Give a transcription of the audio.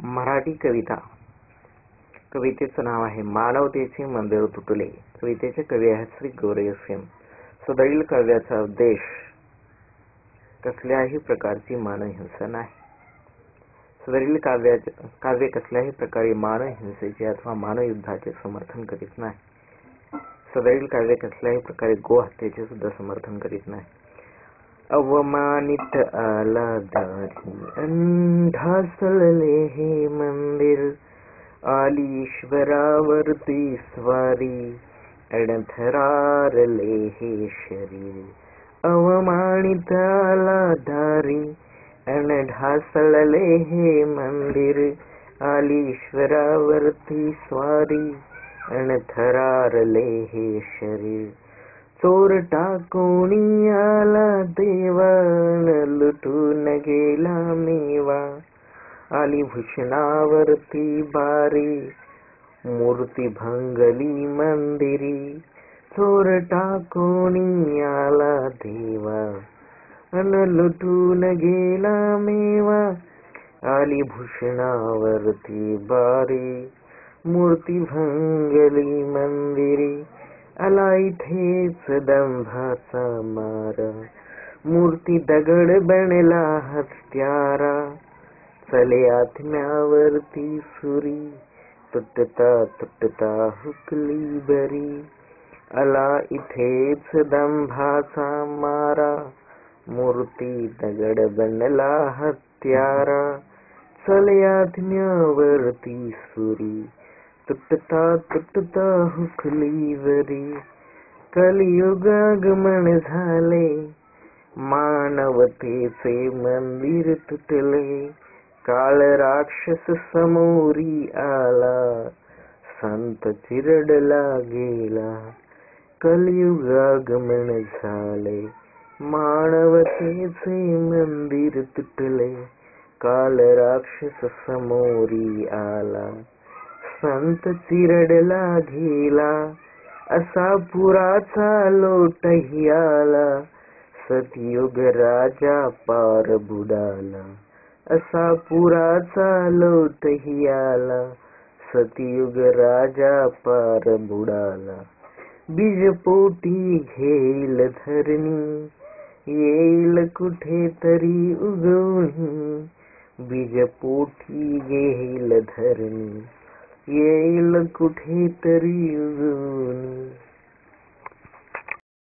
मराठी कविता. कवितेचं नाव आहे मानवतेचे मंदिर तुटले. कवितेचे कवी आहेत श्री गौरय सेन. सदैल काव्याचा उद्देश कसल्याही प्रकारची मानवहिंसा नाही. सदैल काव्य कसल्याही प्रकारे मानवहिंसेचे अथवा मानवयुद्धाचे समर्थन करीत नाही. सदैल काव्य कसल्याही प्रकारे गोहत्येचे सुद्धा समर्थन करीत नाही. अवमानित आला दारी ढासळले हे मंदिर, आली ईश्वरावरती स्वारी अडथरारले हे शरीर. अवमानित आला दारी ढासळले हे मंदिर, आली ईश्वरावरती स्वारी अणथरारले हे शरीर. चोरटा कोणी आला देवा, लुटून गेला मेवा, आली भूषणावरती बारी मूर्ती भंगली मंदिरी. चोरटा कोणी आला देवा, लुटून गेला मेवा, आली भूषणावरती बारी मूर्ती भंगली मंदिरी. आला इथेच दंभाचा मारा, मूर्ती दगड बनला हत्यारा. चले आत्म्यावरती सुरी, तुटता तुटता हुकली बरी. आला इथेच दंभाचा मारा, मूर्ती दगड बनला हत्यारा. चले आत्म्यावरती सुरी, तुटता तुटता हुकली बरी. कलियुग आगमन झाले, मानवतेचे मंदिर तुटले. काळ राक्षस समोरी आला, संत चिरडला गेला. कलियुग आगमन झाले, मानवतेचे मंदिर तुटले. काळ राक्षस समोरी आला, संत चिरडला गेला. असा पुराचा लोटही आला, सतयुग राजा पार बुडाला. असा पुराचा लोटही आला, सतयुग राजा पार बुडाला. बीजपोटी घेईल धरणी, येईल कुठेतरी उगवून. बीजपोटी घेईल धरणी, येईल कुठेतरी उगवून.